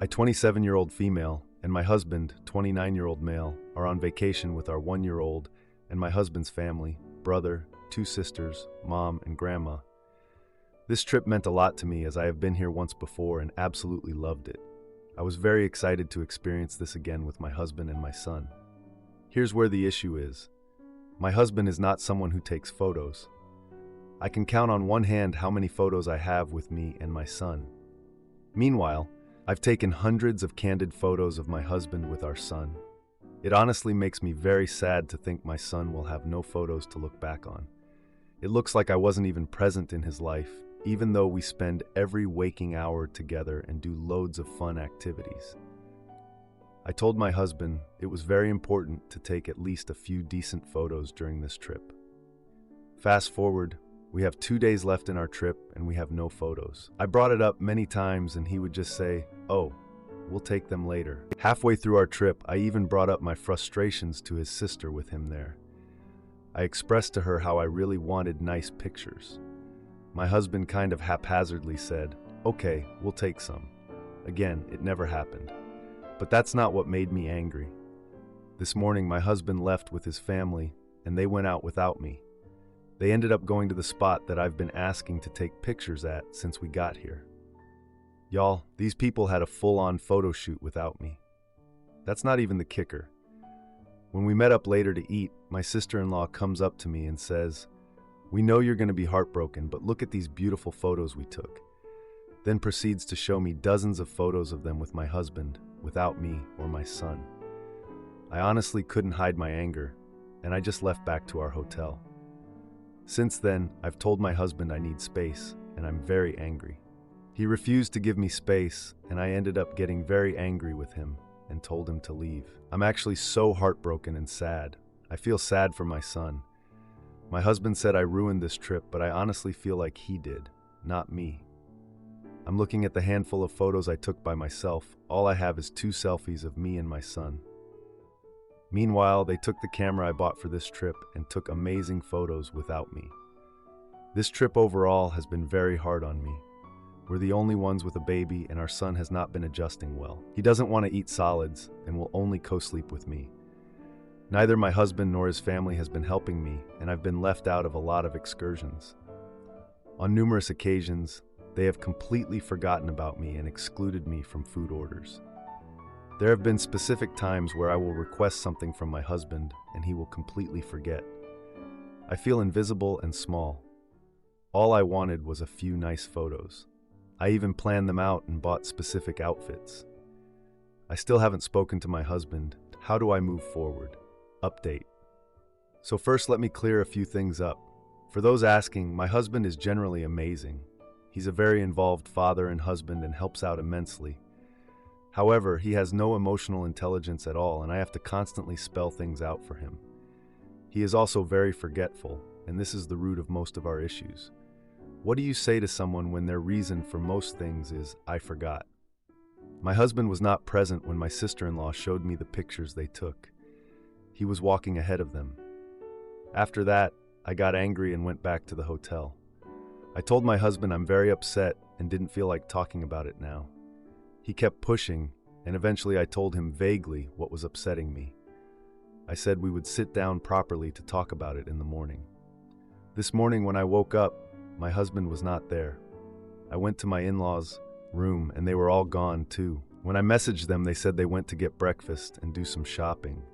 I, 27-year-old female, and my husband, 29-year-old male, are on vacation with our 1-year-old and my husband's family, brother, 2 sisters, mom, and grandma. This trip meant a lot to me as I have been here once before and absolutely loved it. I was very excited to experience this again with my husband and my son. Here's where the issue is. My husband is not someone who takes photos. I can count on one hand how many photos I have with me and my son. Meanwhile, I've taken hundreds of candid photos of my husband with our son. It honestly makes me very sad to think my son will have no photos to look back on. It looks like I wasn't even present in his life, even though we spend every waking hour together and do loads of fun activities. I told my husband it was very important to take at least a few decent photos during this trip. Fast forward, we have 2 days left in our trip and we have no photos. I brought it up many times and he would just say, "Oh, we'll take them later." Halfway through our trip, I even brought up my frustrations to his sister with him there. I expressed to her how I really wanted nice pictures. My husband kind of haphazardly said, "Okay, we'll take some." Again, it never happened. But that's not what made me angry. This morning, my husband left with his family and they went out without me. They ended up going to the spot that I've been asking to take pictures at since we got here. Y'all, these people had a full-on photo shoot without me. That's not even the kicker. When we met up later to eat, my sister-in-law comes up to me and says, "We know you're going to be heartbroken, but look at these beautiful photos we took." Then proceeds to show me dozens of photos of them with my husband, without me or my son. I honestly couldn't hide my anger, and I just left back to our hotel. Since then, I've told my husband I need space, and I'm very angry. He refused to give me space, and I ended up getting very angry with him and told him to leave. I'm actually so heartbroken and sad. I feel sad for my son. My husband said I ruined this trip, but I honestly feel like he did, not me. I'm looking at the handful of photos I took by myself. All I have is 2 selfies of me and my son. Meanwhile, they took the camera I bought for this trip and took amazing photos without me. This trip overall has been very hard on me. We're the only ones with a baby and our son has not been adjusting well. He doesn't want to eat solids and will only co-sleep with me. Neither my husband nor his family has been helping me, and I've been left out of a lot of excursions. On numerous occasions, they have completely forgotten about me and excluded me from food orders. There have been specific times where I will request something from my husband and he will completely forget. I feel invisible and small. All I wanted was a few nice photos. I even planned them out and bought specific outfits. I still haven't spoken to my husband. How do I move forward? Update. So first, let me clear a few things up. For those asking, my husband is generally amazing. He's a very involved father and husband and helps out immensely. However, he has no emotional intelligence at all, and I have to constantly spell things out for him. He is also very forgetful, and this is the root of most of our issues. What do you say to someone when their reason for most things is, "I forgot"? My husband was not present when my sister-in-law showed me the pictures they took. He was walking ahead of them. After that, I got angry and went back to the hotel. I told my husband I'm very upset and didn't feel like talking about it now. He kept pushing, and eventually I told him vaguely what was upsetting me. I said we would sit down properly to talk about it in the morning. This morning when I woke up, my husband was not there. I went to my in-laws' room and they were all gone too. When I messaged them, they said they went to get breakfast and do some shopping.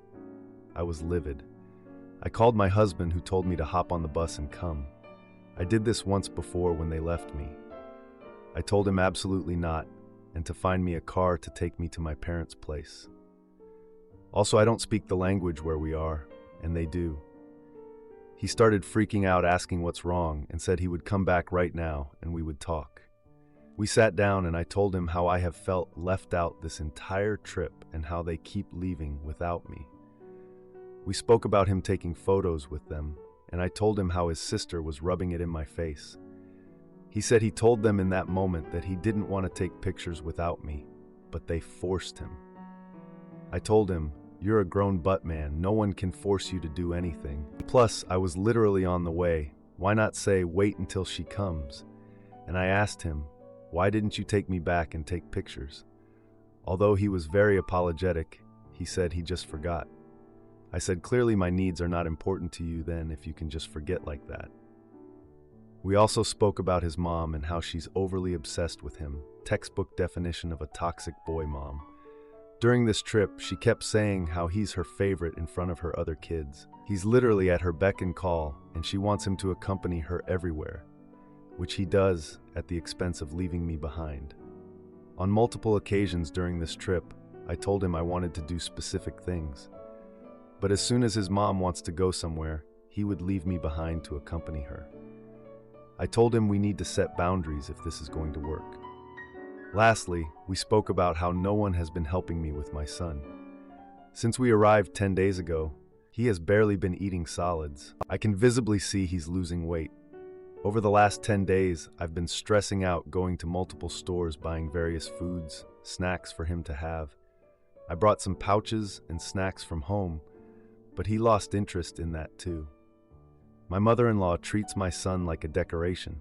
I was livid. I called my husband, who told me to hop on the bus and come. I did this once before when they left me. I told him absolutely not, and to find me a car to take me to my parents' place. Also, I don't speak the language where we are, and they do. He started freaking out, asking what's wrong, and said he would come back right now and we would talk. We sat down and I told him how I have felt left out this entire trip and how they keep leaving without me. We spoke about him taking photos with them, and I told him how his sister was rubbing it in my face. He said he told them in that moment that he didn't want to take pictures without me, but they forced him. I told him, "You're a grown butt man, no one can force you to do anything. Plus, I was literally on the way. Why not say, wait until she comes?" And I asked him, "Why didn't you take me back and take pictures?" Although he was very apologetic, he said he just forgot. I said, clearly my needs are not important to you then if you can just forget like that. We also spoke about his mom and how she's overly obsessed with him, textbook definition of a toxic boy mom. During this trip, she kept saying how he's her favorite in front of her other kids. He's literally at her beck and call, and she wants him to accompany her everywhere, which he does at the expense of leaving me behind. On multiple occasions during this trip, I told him I wanted to do specific things. But as soon as his mom wants to go somewhere, he would leave me behind to accompany her. I told him we need to set boundaries if this is going to work. Lastly, we spoke about how no one has been helping me with my son. Since we arrived 10 days ago, he has barely been eating solids. I can visibly see he's losing weight. Over the last 10 days, I've been stressing out going to multiple stores buying various foods, snacks for him to have. I brought some pouches and snacks from home, but he lost interest in that too. My mother-in-law treats my son like a decoration.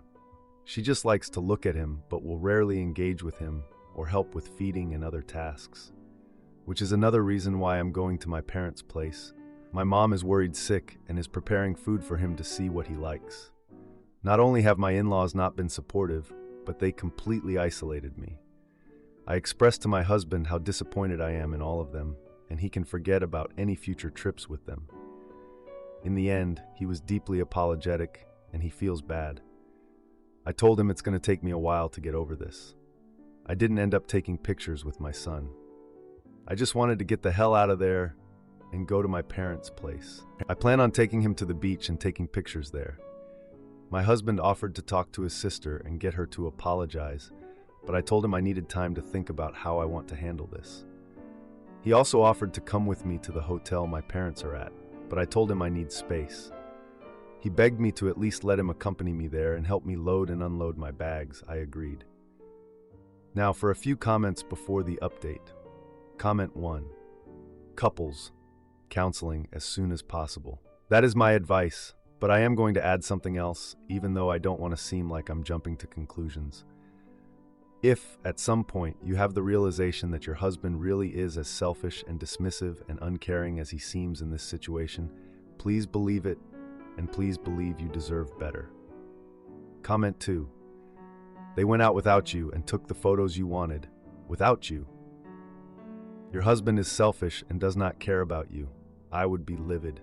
She just likes to look at him, but will rarely engage with him or help with feeding and other tasks, which is another reason why I'm going to my parents' place. My mom is worried sick and is preparing food for him to see what he likes. Not only have my in-laws not been supportive, but they completely isolated me. I expressed to my husband how disappointed I am in all of them, and he can forget about any future trips with them. In the end, he was deeply apologetic, and he feels bad. I told him it's going to take me a while to get over this. I didn't end up taking pictures with my son. I just wanted to get the hell out of there and go to my parents' place. I plan on taking him to the beach and taking pictures there. My husband offered to talk to his sister and get her to apologize, but I told him I needed time to think about how I want to handle this. He also offered to come with me to the hotel my parents are at, but I told him I need space. He begged me to at least let him accompany me there and help me load and unload my bags. I agreed. Now for a few comments before the update. Comment 1. Couples. Counseling as soon as possible. That is my advice, but I am going to add something else, even though I don't want to seem like I'm jumping to conclusions. If, at some point, you have the realization that your husband really is as selfish and dismissive and uncaring as he seems in this situation, please believe it, and please believe you deserve better. Comment 2. They went out without you and took the photos you wanted, without you. Your husband is selfish and does not care about you. I would be livid.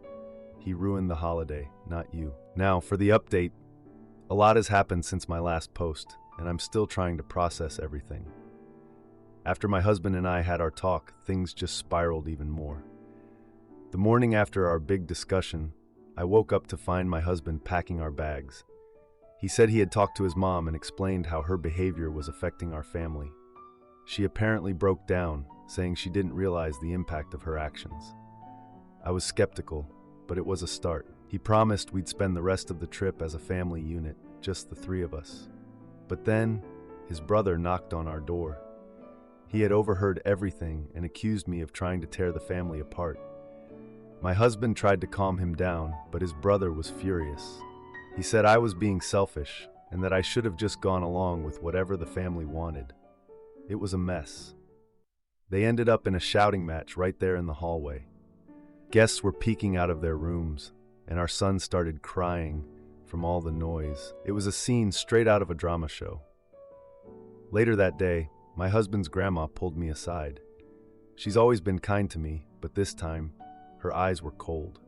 He ruined the holiday, not you. Now, for the update, a lot has happened since my last post, and I'm still trying to process everything. After my husband and I had our talk, things just spiraled even more. The morning after our big discussion, I woke up to find my husband packing our bags. He said he had talked to his mom and explained how her behavior was affecting our family. She apparently broke down, saying she didn't realize the impact of her actions. I was skeptical, but it was a start. He promised we'd spend the rest of the trip as a family unit, just the three of us. But then, his brother knocked on our door. He had overheard everything and accused me of trying to tear the family apart. My husband tried to calm him down, but his brother was furious. He said I was being selfish and that I should have just gone along with whatever the family wanted. It was a mess. They ended up in a shouting match right there in the hallway. Guests were peeking out of their rooms, and our son started crying from all the noise. It was a scene straight out of a drama show. Later that day, my husband's grandma pulled me aside. She's always been kind to me, but this time, her eyes were cold.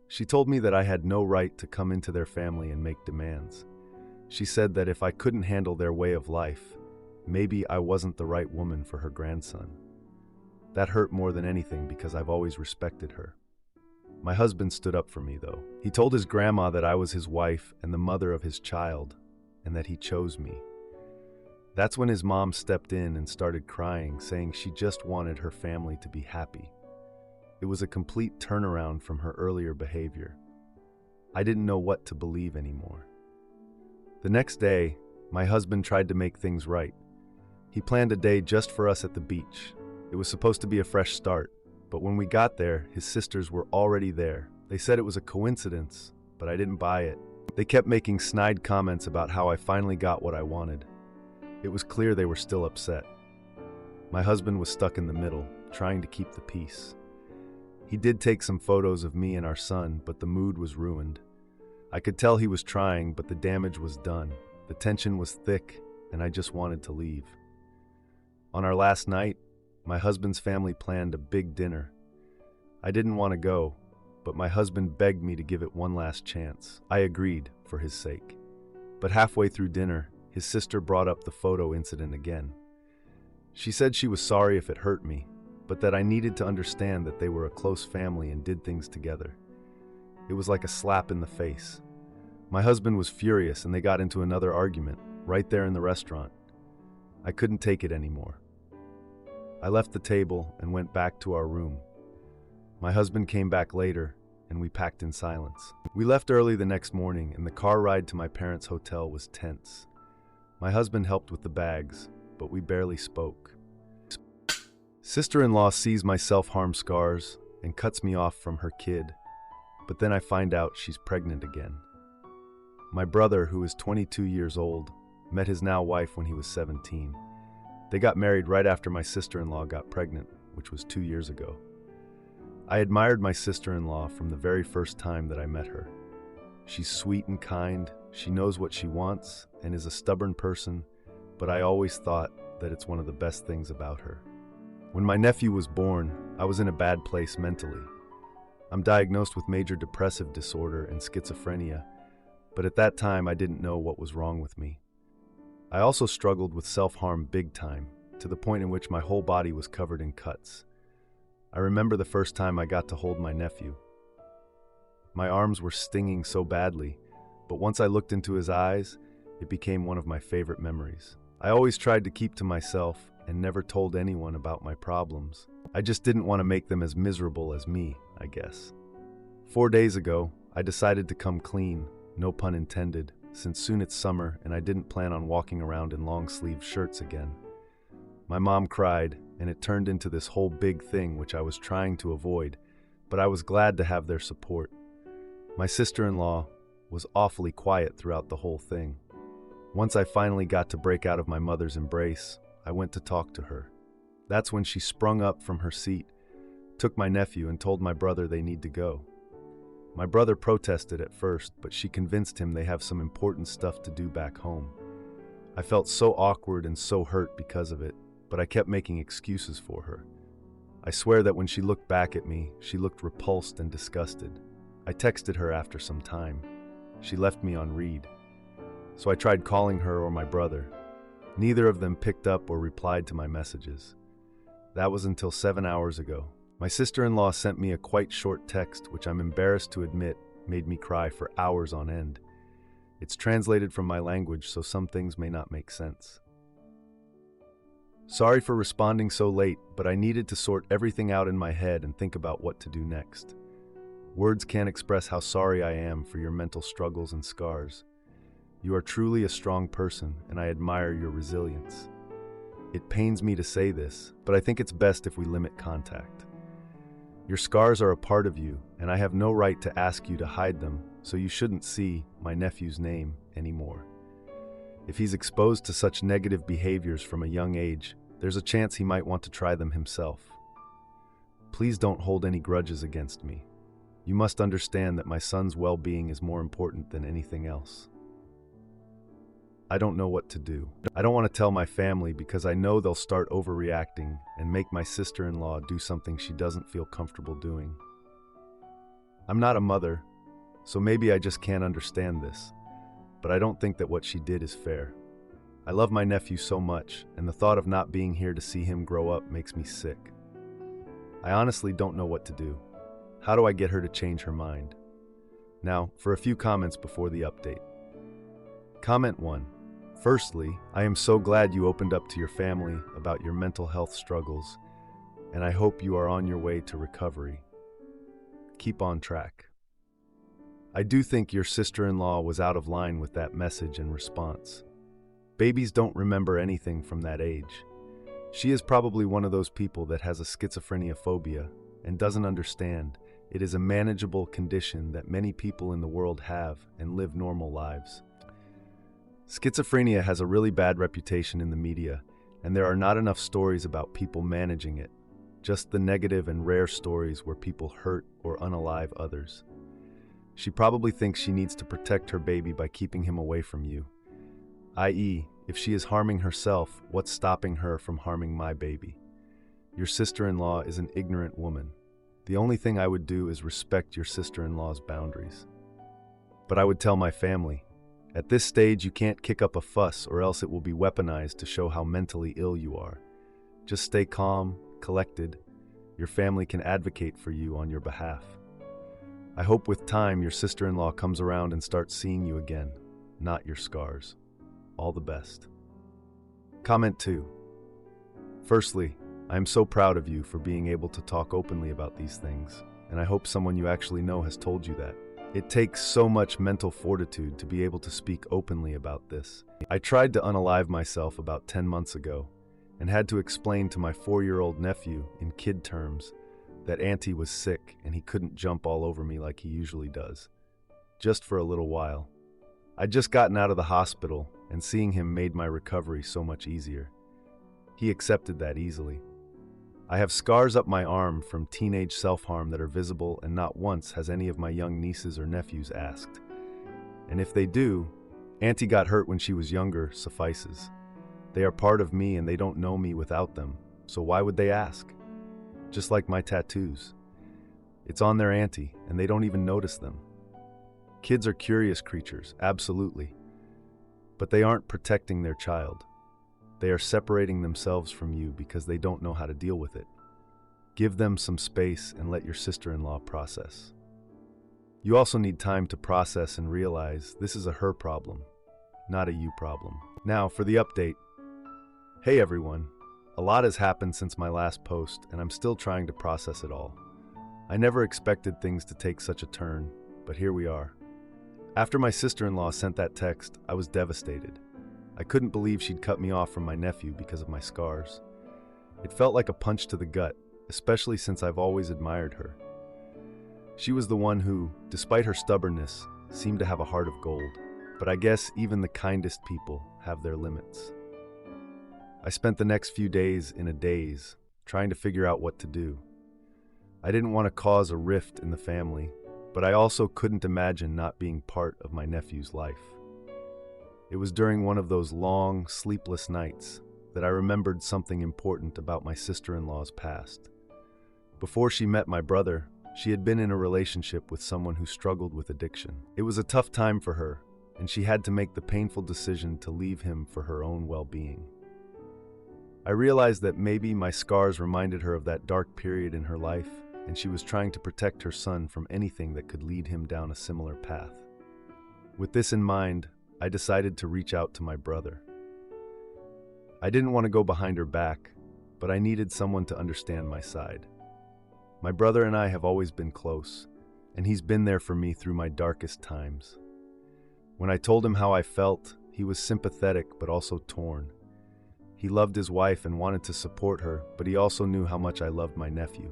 She told me that I had no right to come into their family and make demands. She said that if I couldn't handle their way of life, maybe I wasn't the right woman for her grandson. That hurt more than anything because I've always respected her. My husband stood up for me, though. He told his grandma that I was his wife and the mother of his child, and that he chose me. That's when his mom stepped in and started crying, saying she just wanted her family to be happy. It was a complete turnaround from her earlier behavior. I didn't know what to believe anymore. The next day, my husband tried to make things right. He planned a day just for us at the beach. It was supposed to be a fresh start, but when we got there, his sisters were already there. They said it was a coincidence, but I didn't buy it. They kept making snide comments about how I finally got what I wanted. It was clear they were still upset. My husband was stuck in the middle, trying to keep the peace. He did take some photos of me and our son, but the mood was ruined. I could tell he was trying, but the damage was done. The tension was thick, and I just wanted to leave. On our last night, my husband's family planned a big dinner. I didn't want to go, but my husband begged me to give it one last chance. I agreed, for his sake. But halfway through dinner, his sister brought up the photo incident again. She said she was sorry if it hurt me, but that I needed to understand that they were a close family and did things together. It was like a slap in the face. My husband was furious and they got into another argument, right there in the restaurant. I couldn't take it anymore. I left the table and went back to our room. My husband came back later, and we packed in silence. We left early the next morning, and the car ride to my parents' hotel was tense. My husband helped with the bags, but we barely spoke. Sister-in-law sees my self-harm scars and cuts me off from her kid, but then I find out she's pregnant again. My brother, who is 22 years old, met his now wife when he was 17. They got married right after my sister-in-law got pregnant, which was 2 years ago. I admired my sister-in-law from the very first time that I met her. She's sweet and kind, she knows what she wants, and is a stubborn person, but I always thought that it's one of the best things about her. When my nephew was born, I was in a bad place mentally. I'm diagnosed with major depressive disorder and schizophrenia, but at that time I didn't know what was wrong with me. I also struggled with self-harm big time, to the point in which my whole body was covered in cuts. I remember the first time I got to hold my nephew. My arms were stinging so badly, but once I looked into his eyes, it became one of my favorite memories. I always tried to keep to myself and never told anyone about my problems. I just didn't want to make them as miserable as me, I guess. 4 days ago, I decided to come clean, no pun intended, since soon it's summer and I didn't plan on walking around in long-sleeved shirts again. My mom cried, and it turned into this whole big thing which I was trying to avoid, but I was glad to have their support. My sister-in-law was awfully quiet throughout the whole thing. Once I finally got to break out of my mother's embrace, I went to talk to her. That's when she sprung up from her seat, took my nephew, and told my brother they need to go. My brother protested at first, but she convinced him they have some important stuff to do back home. I felt so awkward and so hurt because of it, but I kept making excuses for her. I swear that when she looked back at me, she looked repulsed and disgusted. I texted her after some time. She left me on read. So I tried calling her or my brother. Neither of them picked up or replied to my messages. That was until 7 hours ago. My sister-in-law sent me a quite short text, which I'm embarrassed to admit made me cry for hours on end. It's translated from my language, so some things may not make sense. Sorry for responding so late, but I needed to sort everything out in my head and think about what to do next. Words can't express how sorry I am for your mental struggles and scars. You are truly a strong person, and I admire your resilience. It pains me to say this, but I think it's best if we limit contact. Your scars are a part of you, and I have no right to ask you to hide them, so you shouldn't see my nephew's name anymore. If he's exposed to such negative behaviors from a young age, there's a chance he might want to try them himself. Please don't hold any grudges against me. You must understand that my son's well-being is more important than anything else. I don't know what to do. I don't want to tell my family because I know they'll start overreacting and make my sister-in-law do something she doesn't feel comfortable doing. I'm not a mother, so maybe I just can't understand this, but I don't think that what she did is fair. I love my nephew so much, and the thought of not being here to see him grow up makes me sick. I honestly don't know what to do. How do I get her to change her mind? Now, for a few comments before the update. Comment 1. Firstly, I am so glad you opened up to your family about your mental health struggles, and I hope you are on your way to recovery. Keep on track. I do think your sister-in-law was out of line with that message and response. Babies don't remember anything from that age. She is probably one of those people that has a schizophrenia phobia and doesn't understand it is a manageable condition that many people in the world have and live normal lives. Schizophrenia has a really bad reputation in the media, and there are not enough stories about people managing it, just the negative and rare stories where people hurt or unalive others. She probably thinks she needs to protect her baby by keeping him away from you, i.e., if she is harming herself, what's stopping her from harming my baby? Your sister-in-law is an ignorant woman. The only thing I would do is respect your sister-in-law's boundaries. But I would tell my family, at this stage you can't kick up a fuss or else it will be weaponized to show how mentally ill you are. Just stay calm, collected. Your family can advocate for you on your behalf. I hope with time your sister-in-law comes around and starts seeing you again, not your scars. All the best. Comment 2. Firstly, I am so proud of you for being able to talk openly about these things, and I hope someone you actually know has told you that. It takes so much mental fortitude to be able to speak openly about this. I tried to unalive myself about 10 months ago, and had to explain to my 4-year-old nephew, in kid terms, that Auntie was sick and he couldn't jump all over me like he usually does. Just for a little while. I'd just gotten out of the hospital, and seeing him made my recovery so much easier. He accepted that easily. I have scars up my arm from teenage self-harm that are visible, and not once has any of my young nieces or nephews asked. And if they do, Auntie got hurt when she was younger suffices. They are part of me and they don't know me without them, so why would they ask? Just like my tattoos. It's on their auntie, and they don't even notice them. Kids are curious creatures, absolutely. But they aren't protecting their child. They are separating themselves from you because they don't know how to deal with it. Give them some space and let your sister-in-law process. You also need time to process and realize this is a her problem, not a you problem. Now, for the update. Hey everyone. A lot has happened since my last post, and I'm still trying to process it all. I never expected things to take such a turn, but here we are. After my sister-in-law sent that text, I was devastated. I couldn't believe she'd cut me off from my nephew because of my scars. It felt like a punch to the gut, especially since I've always admired her. She was the one who, despite her stubbornness, seemed to have a heart of gold. But I guess even the kindest people have their limits. I spent the next few days in a daze, trying to figure out what to do. I didn't want to cause a rift in the family, but I also couldn't imagine not being part of my nephew's life. It was during one of those long, sleepless nights that I remembered something important about my sister-in-law's past. Before she met my brother, she had been in a relationship with someone who struggled with addiction. It was a tough time for her, and she had to make the painful decision to leave him for her own well-being. I realized that maybe my scars reminded her of that dark period in her life, and she was trying to protect her son from anything that could lead him down a similar path. With this in mind, I decided to reach out to my brother. I didn't want to go behind her back, but I needed someone to understand my side. My brother and I have always been close, and he's been there for me through my darkest times. When I told him how I felt, he was sympathetic but also torn. He loved his wife and wanted to support her, but he also knew how much I loved my nephew.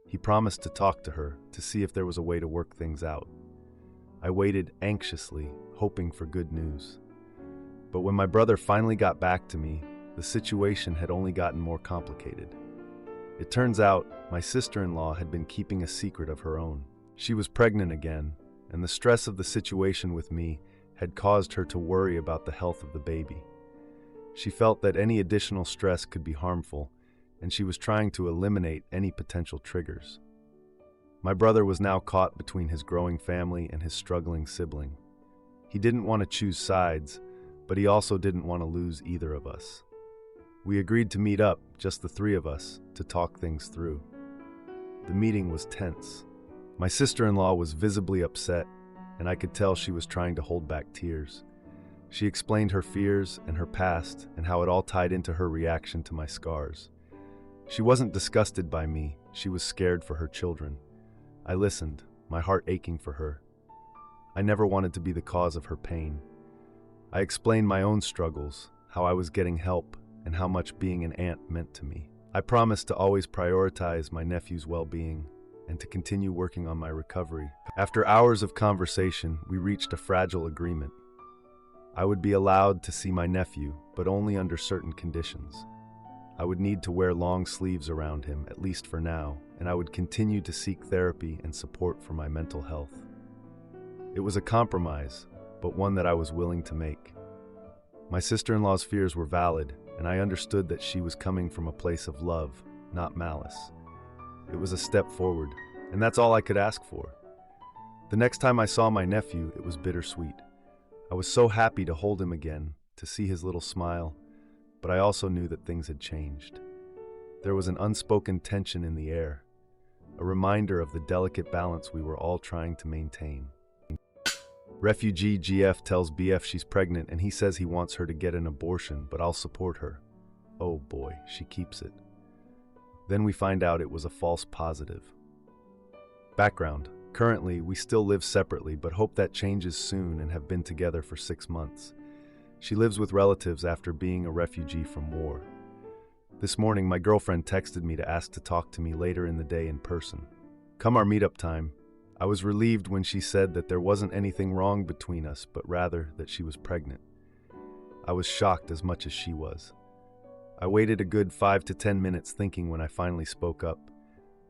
He promised to talk to her, to see if there was a way to work things out. I waited anxiously, hoping for good news. But when my brother finally got back to me, the situation had only gotten more complicated. It turns out, my sister-in-law had been keeping a secret of her own. She was pregnant again, and the stress of the situation with me had caused her to worry about the health of the baby. She felt that any additional stress could be harmful, and she was trying to eliminate any potential triggers. My brother was now caught between his growing family and his struggling sibling. He didn't want to choose sides, but he also didn't want to lose either of us. We agreed to meet up, just the three of us, to talk things through. The meeting was tense. My sister-in-law was visibly upset, and I could tell she was trying to hold back tears. She explained her fears and her past and how it all tied into her reaction to my scars. She wasn't disgusted by me, she was scared for her children. I listened, my heart aching for her. I never wanted to be the cause of her pain. I explained my own struggles, how I was getting help, and how much being an aunt meant to me. I promised to always prioritize my nephew's well-being and to continue working on my recovery. After hours of conversation, we reached a fragile agreement. I would be allowed to see my nephew, but only under certain conditions. I would need to wear long sleeves around him, at least for now, and I would continue to seek therapy and support for my mental health. It was a compromise, but one that I was willing to make. My sister-in-law's fears were valid, and I understood that she was coming from a place of love, not malice. It was a step forward, and that's all I could ask for. The next time I saw my nephew, it was bittersweet. I was so happy to hold him again, to see his little smile, but I also knew that things had changed. There was an unspoken tension in the air, a reminder of the delicate balance we were all trying to maintain. Refugee GF tells BF she's pregnant and he says he wants her to get an abortion, but I'll support her. Oh boy, she keeps it. Then we find out it was a false positive. Background. Currently, we still live separately, but hope that changes soon and have been together for 6 months. She lives with relatives after being a refugee from war. This morning, my girlfriend texted me to ask to talk to me later in the day in person. Come our meetup time, I was relieved when she said that there wasn't anything wrong between us, but rather that she was pregnant. I was shocked as much as she was. I waited a good 5 to 10 minutes thinking when I finally spoke up.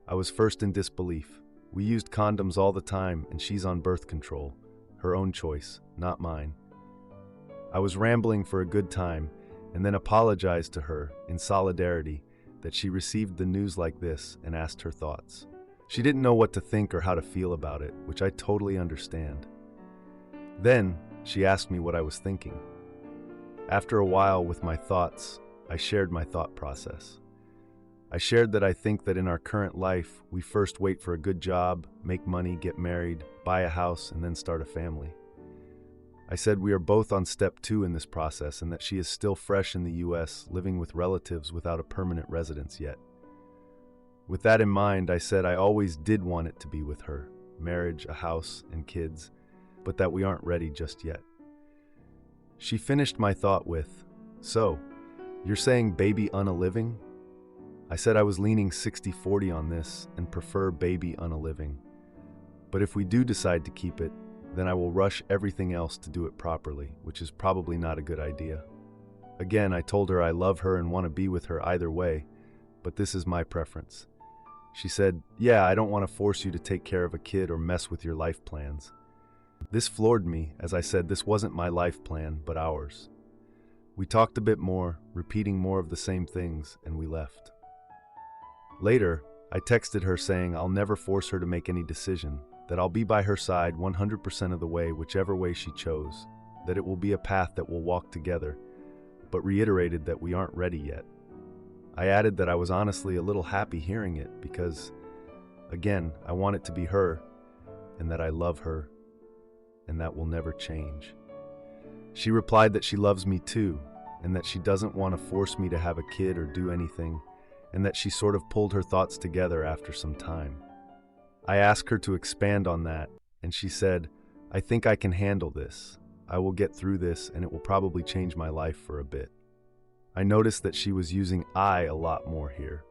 I was first in disbelief. We used condoms all the time, and she's on birth control. Her own choice, not mine. I was rambling for a good time, and then apologized to her, in solidarity, that she received the news like this and asked her thoughts. She didn't know what to think or how to feel about it, which I totally understand. Then, she asked me what I was thinking. After a while, with my thoughts, I shared my thought process. I shared that I think that in our current life, we first wait for a good job, make money, get married, buy a house, and then start a family. I said we are both on step 2 in this process and that she is still fresh in the US, living with relatives without a permanent residence yet. With that in mind, I said I always did want it to be with her, marriage, a house, and kids, but that we aren't ready just yet. She finished my thought with, "So, you're saying baby unaliving?" I said I was leaning 60-40 on this and prefer baby unaliving. But if we do decide to keep it, then I will rush everything else to do it properly, which is probably not a good idea. Again, I told her I love her and want to be with her either way, but this is my preference. She said, "Yeah, I don't want to force you to take care of a kid or mess with your life plans." This floored me, as I said this wasn't my life plan, but ours. We talked a bit more, repeating more of the same things, and we left. Later, I texted her saying I'll never force her to make any decision, that I'll be by her side 100% of the way, whichever way she chose, that it will be a path that we'll walk together, but reiterated that we aren't ready yet. I added that I was honestly a little happy hearing it because, again, I want it to be her, and that I love her, and that will never change. She replied that she loves me too, and that she doesn't want to force me to have a kid or do anything, and that she sort of pulled her thoughts together after some time. I asked her to expand on that, and she said, "I think I can handle this. I will get through this, and it will probably change my life for a bit." I noticed that she was using "I" a lot more here,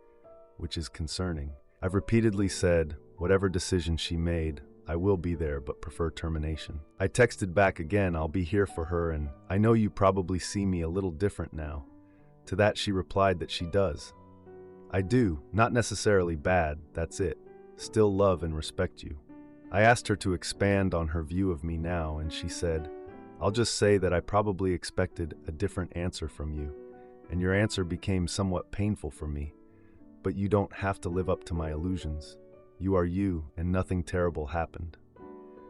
which is concerning. I've repeatedly said, whatever decision she made, I will be there but prefer termination. I texted back again, "I'll be here for her, and I know you probably see me a little different now." To that she replied that she does. "I do, not necessarily bad, that's it. Still love and respect you." I asked her to expand on her view of me now, and she said, "I'll just say that I probably expected a different answer from you, and your answer became somewhat painful for me, but you don't have to live up to my illusions. You are you, and nothing terrible happened.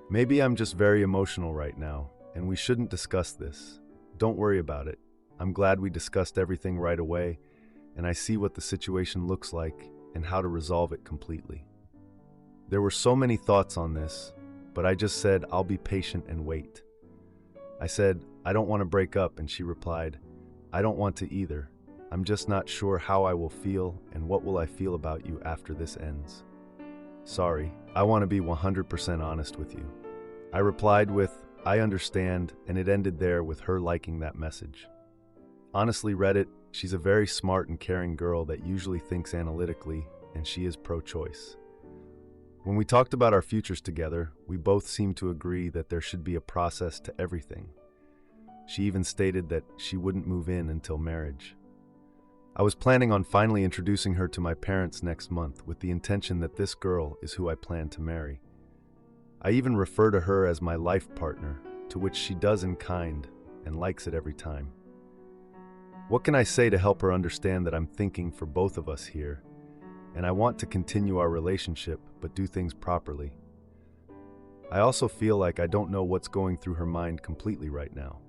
Maybe I'm just very emotional right now, and we shouldn't discuss this. Don't worry about it. I'm glad we discussed everything right away, and I see what the situation looks like and how to resolve it completely." There were so many thoughts on this, but I just said I'll be patient and wait. I said, "I don't want to break up," and she replied, "I don't want to either. I'm just not sure how I will feel and what will I feel about you after this ends. Sorry, I want to be 100% honest with you." I replied with, "I understand," and it ended there with her liking that message. Honestly, Reddit, she's a very smart and caring girl that usually thinks analytically, and she is pro-choice. When we talked about our futures together, we both seemed to agree that there should be a process to everything. She even stated that she wouldn't move in until marriage. I was planning on finally introducing her to my parents next month with the intention that this girl is who I plan to marry. I even refer to her as my life partner, to which she does in kind and likes it every time. What can I say to help her understand that I'm thinking for both of us here, and I want to continue our relationship but do things properly? I also feel like I don't know what's going through her mind completely right now.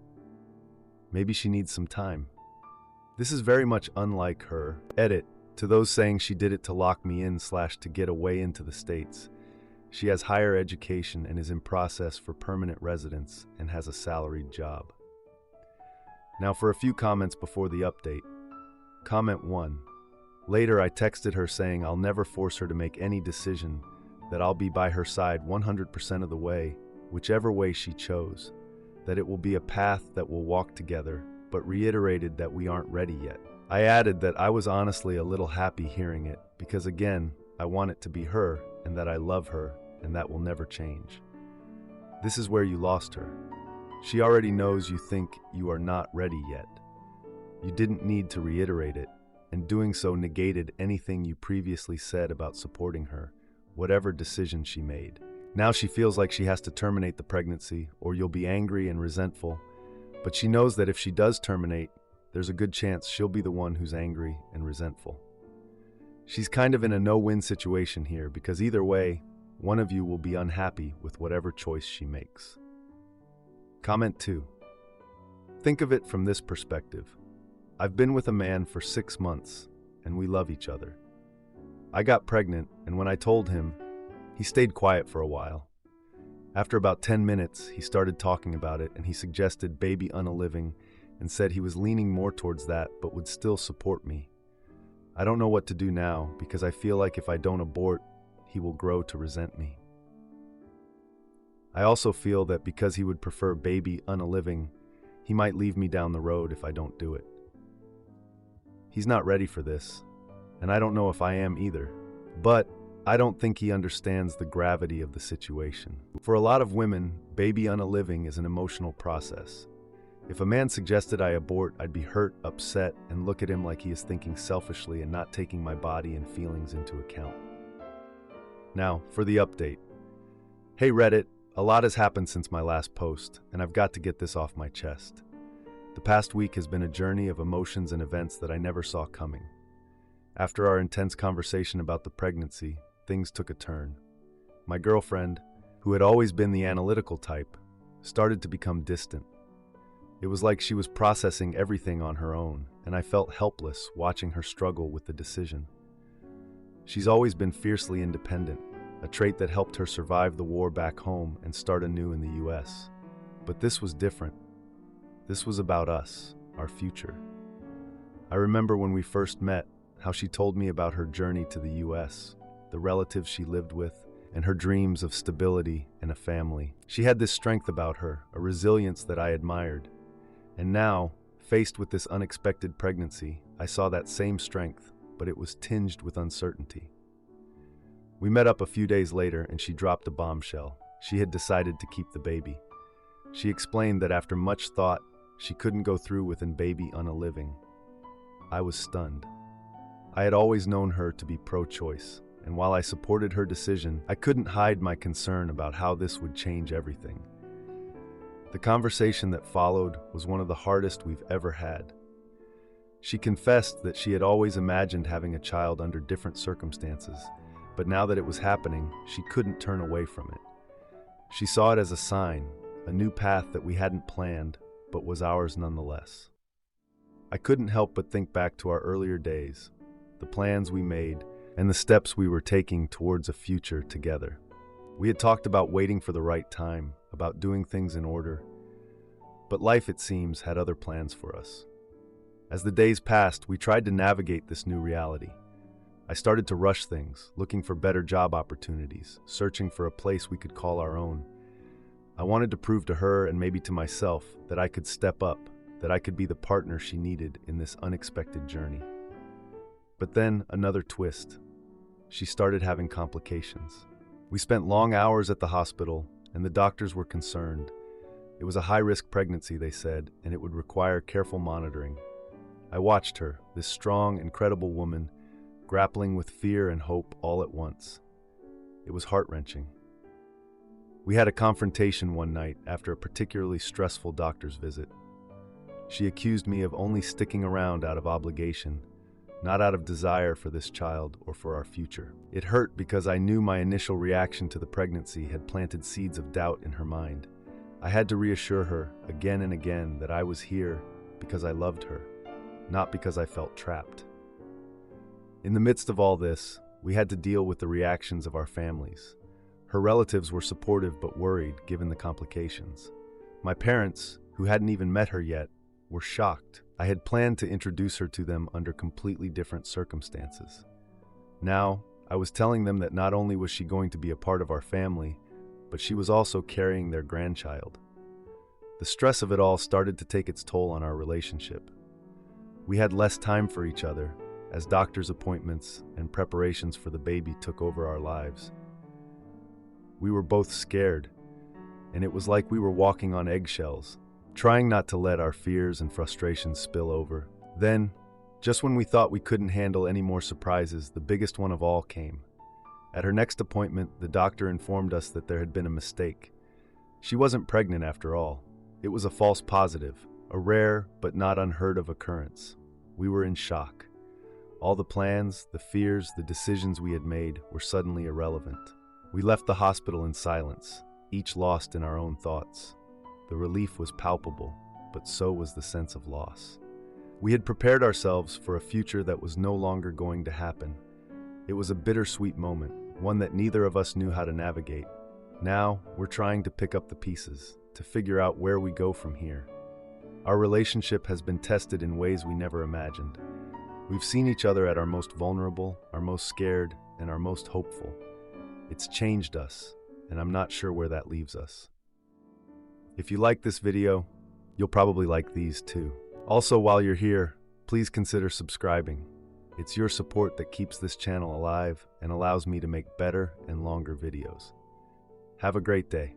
Maybe she needs some time. This is very much unlike her. Edit, to those saying she did it to lock me in / to get away into the States. She has higher education and is in process for permanent residence and has a salaried job. Now for a few comments before the update. Comment 1. Later I texted her saying I'll never force her to make any decision, that I'll be by her side 100% of the way, whichever way she chose, that it will be a path that we'll walk together, but reiterated that we aren't ready yet. I added that I was honestly a little happy hearing it, because again, I want it to be her, and that I love her, and that will never change. This is where you lost her. She already knows you think you are not ready yet. You didn't need to reiterate it, and doing so negated anything you previously said about supporting her, whatever decision she made. Now she feels like she has to terminate the pregnancy, or you'll be angry and resentful, but she knows that if she does terminate, there's a good chance she'll be the one who's angry and resentful. She's kind of in a no-win situation here, because either way, one of you will be unhappy with whatever choice she makes. Comment 2. Think of it from this perspective. I've been with a man for 6 months, and we love each other. I got pregnant, and when I told him, he stayed quiet for a while. After about 10 minutes, he started talking about it, and he suggested baby unaliving and said he was leaning more towards that but would still support me. I don't know what to do now, because I feel like if I don't abort, he will grow to resent me. I also feel that because he would prefer baby unaliving, he might leave me down the road if I don't do it. He's not ready for this, and I don't know if I am either, but I don't think he understands the gravity of the situation. For a lot of women, baby unaliving is an emotional process. If a man suggested I abort, I'd be hurt, upset, and look at him like he is thinking selfishly and not taking my body and feelings into account. Now, for the update. Hey Reddit, a lot has happened since my last post, and I've got to get this off my chest. The past week has been a journey of emotions and events that I never saw coming. After our intense conversation about the pregnancy, things took a turn. My girlfriend, who had always been the analytical type, started to become distant. It was like she was processing everything on her own, and I felt helpless watching her struggle with the decision. She's always been fiercely independent, a trait that helped her survive the war back home and start anew in the US. But this was different. This was about us, our future. I remember when we first met, how she told me about her journey to the US, the relatives she lived with, and her dreams of stability and a family. She had this strength about her, a resilience that I admired. And now, faced with this unexpected pregnancy, I saw that same strength, but it was tinged with uncertainty. We met up a few days later and she dropped a bombshell. She had decided to keep the baby. She explained that after much thought, she couldn't go through with a baby unaliving. I was stunned. I had always known her to be pro-choice, and while I supported her decision, I couldn't hide my concern about how this would change everything. The conversation that followed was one of the hardest we've ever had. She confessed that she had always imagined having a child under different circumstances, but now that it was happening, she couldn't turn away from it. She saw it as a sign, a new path that we hadn't planned, but was ours nonetheless. I couldn't help but think back to our earlier days, the plans we made, and the steps we were taking towards a future together. We had talked about waiting for the right time, about doing things in order, but life, it seems, had other plans for us. As the days passed, we tried to navigate this new reality. I started to rush things, looking for better job opportunities, searching for a place we could call our own. I wanted to prove to her and maybe to myself that I could step up, that I could be the partner she needed in this unexpected journey. But then another twist. She started having complications. We spent long hours at the hospital, and the doctors were concerned. It was a high-risk pregnancy, they said, and it would require careful monitoring. I watched her, this strong, incredible woman, grappling with fear and hope all at once. It was heart-wrenching. We had a confrontation one night after a particularly stressful doctor's visit. She accused me of only sticking around out of obligation, not out of desire for this child or for our future. It hurt because I knew my initial reaction to the pregnancy had planted seeds of doubt in her mind. I had to reassure her again and again that I was here because I loved her, not because I felt trapped. In the midst of all this, we had to deal with the reactions of our families. Her relatives were supportive but worried given the complications. My parents, who hadn't even met her yet, were shocked. I had planned to introduce her to them under completely different circumstances. Now, I was telling them that not only was she going to be a part of our family, but she was also carrying their grandchild. The stress of it all started to take its toll on our relationship. We had less time for each other, as doctor's appointments and preparations for the baby took over our lives. We were both scared, and it was like we were walking on eggshells, trying not to let our fears and frustrations spill over. Then, just when we thought we couldn't handle any more surprises, the biggest one of all came. At her next appointment, the doctor informed us that there had been a mistake. She wasn't pregnant after all. It was a false positive, a rare but not unheard of occurrence. We were in shock. All the plans, the fears, the decisions we had made were suddenly irrelevant. We left the hospital in silence, each lost in our own thoughts. The relief was palpable, but so was the sense of loss. We had prepared ourselves for a future that was no longer going to happen. It was a bittersweet moment, one that neither of us knew how to navigate. Now, we're trying to pick up the pieces, to figure out where we go from here. Our relationship has been tested in ways we never imagined. We've seen each other at our most vulnerable, our most scared, and our most hopeful. It's changed us, and I'm not sure where that leaves us. If you like this video, you'll probably like these too. Also, while you're here, please consider subscribing. It's your support that keeps this channel alive and allows me to make better and longer videos. Have a great day.